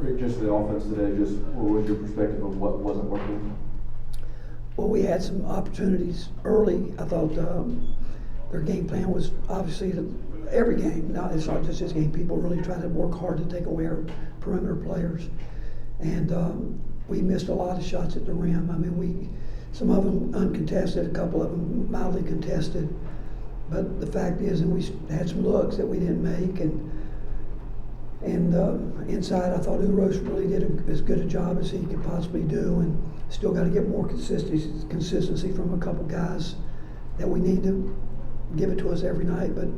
Just the offense today, just what was your perspective of what wasn't working? Well, we had some opportunities early. I thought their game plan was obviously every game. It's not just this game. People really try to work hard to take away our perimeter players, and we missed a lot of shots at the rim. I mean, some of them uncontested, a couple of them mildly contested. But the fact is, and we had some looks that we didn't make, and inside, I thought Uros really did as good a job as he could possibly do, and still got to get more consistency from a couple guys that we need to give it to us every night. But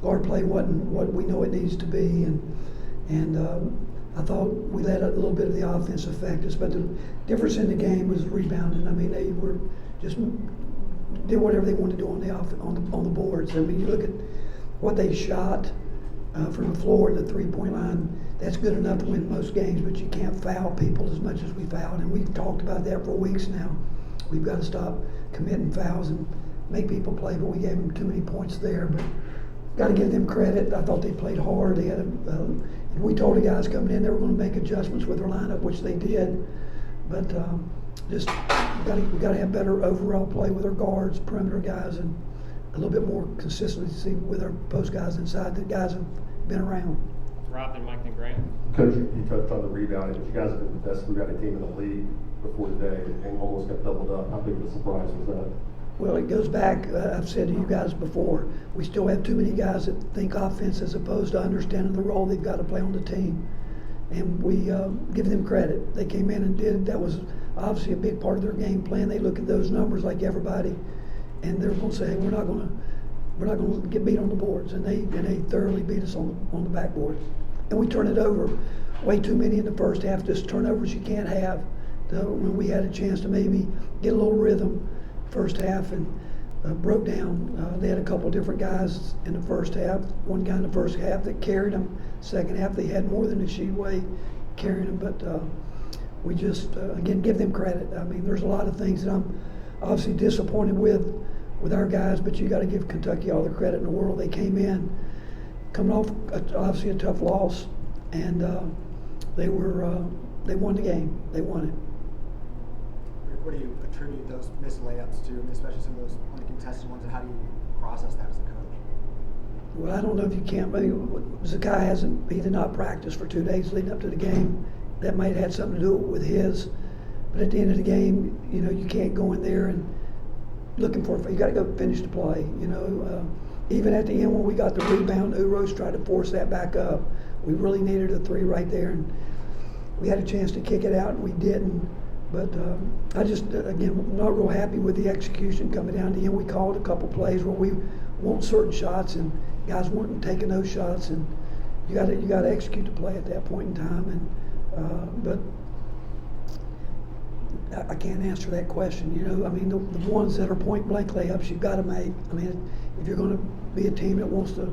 guard play wasn't what we know it needs to be, and I thought we let a little bit of the offense affect us. But the difference in the game was rebounding. I mean, they were just did whatever they wanted to do on the boards. I mean, you look at what they shot. From the floor to the three-point line, that's good enough to win most games, but you can't foul people as much as we fouled, and we've talked about that for weeks now. We've got to stop committing fouls and make people play, but we gave them too many points there. But got to give them credit. I thought they played hard. They had we told the guys coming in they were going to make adjustments with their lineup, which they did. But we got to have better overall play with our guards, perimeter guys, and a little bit more consistency with our post guys inside. The guys have been around. Rob and Mike and Grant. Coach, you touched on the rebounding, but you guys have been the best rebounding team in the league before today and almost got doubled up. How big of a surprise was that? Well, it goes back, I've said to you guys before, we still have too many guys that think offense as opposed to understanding the role they've got to play on the team. And we give them credit. They came in and did, that was obviously a big part of their game plan. They look at those numbers like everybody, and they're going to say, we're not going to get beat on the boards, and they thoroughly beat us on the backboard. And we turned it over way too many in the first half, just turnovers you can't have. When we had a chance to maybe get a little rhythm first half and broke down. They had a couple different guys in the first half. One guy in the first half that carried them. Second half they had more than a sheet-way carrying them, but we just, again, give them credit. I mean, there's a lot of things that I'm obviously disappointed with our guys, but you got to give Kentucky all the credit in the world. They came in coming off obviously a tough loss, and they won the game. They won it. What do you attribute those missed layups to, especially some of those uncontested ones, and how do you process that as a coach? Well, I don't know if you can't. I mean, Zakai he did not practice for 2 days leading up to the game. That might have had something to do with his. But at the end of the game, you know, you can't go in there and looking for it. You got to go finish the play. You know, even at the end when we got the rebound, Uros tried to force that back up. We really needed a three right there, and we had a chance to kick it out, and we didn't. But I just, again, not real happy with the execution coming down to the end. We called a couple plays where we want certain shots, and guys weren't taking those shots, and you got to execute the play at that point in time. And but I can't answer that question. You know, I mean, the ones that are point blank layups, you've got to make. I mean, if you're going to be a team that wants to,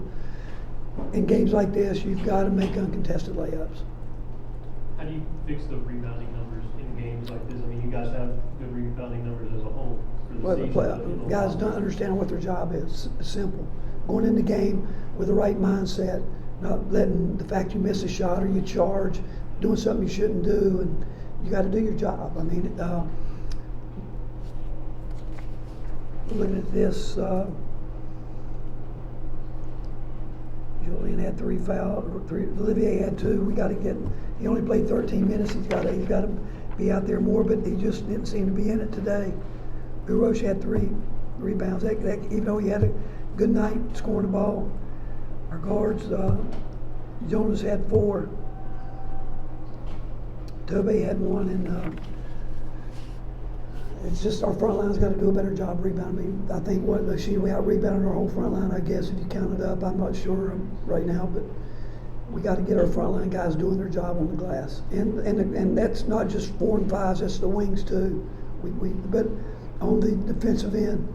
in games like this, you've got to make uncontested layups. How do you fix the rebounding numbers in games like this? I mean, you guys have good rebounding numbers as a whole for the season. Guys don't understand what their job is. It's simple. Going in the game with the right mindset, not letting the fact you miss a shot or you charge, doing something you shouldn't do, and you got to do your job. I mean, looking at this, Julian had 3 fouls. Olivier had 2. We got to get. He only played 13 minutes. He's got to be out there more, but he just didn't seem to be in it today. Uros had 3 rebounds. Even though he had a good night scoring the ball, our guards, Jonas had 4. Toby had 1, and it's just our front line's got to do a better job rebounding. I think we out rebounded our whole front line. I guess if you count it up, I'm not sure right now, but we got to get our front line guys doing their job on the glass, and that's not just 4 and 5s. That's the wings too. But on the defensive end,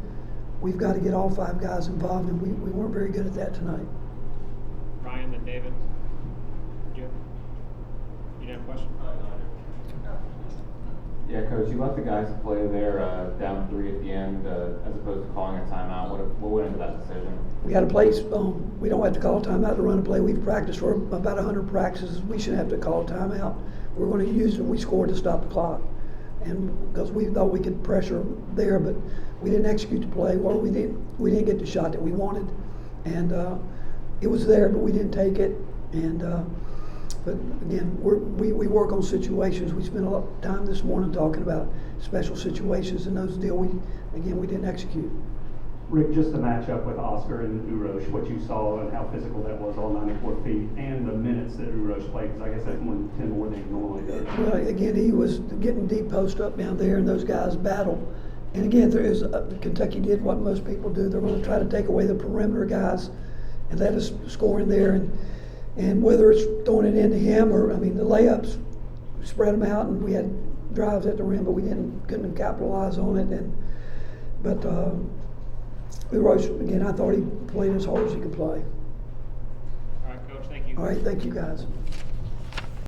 we've got to get all 5 guys involved, and we weren't very good at that tonight. Ryan and David. You didn't have a question? Yeah, Coach, you let the guys play there down 3 at the end as opposed to calling a timeout. What went into that decision? We had a place. We don't have to call a timeout to run a play. We've practiced for about 100 practices. We shouldn't have to call a timeout. we're going to use it. We scored to stop the clock, and because we thought we could pressure there, but we didn't execute the play, or we didn't get the shot that we wanted, and it was there, but we didn't take it. And but again, we work on situations. We spent a lot of time this morning talking about special situations, and those deal. We didn't execute. Rick, just the matchup with Oscar and Urosh, what you saw and how physical that was, all 94 feet, and the minutes that Urosh played, because I guess that's 10 more than he normally does. Well, again, he was getting deep post up down there, and those guys battled. And again, there is Kentucky did what most people do. They're going to try to take away the perimeter guys and let us score in there. And whether it's throwing it into him or, the layups, spread them out, and we had drives at the rim, but we couldn't capitalize on it. But again, I thought he played as hard as he could play. All right, Coach, thank you. All right, thank you guys.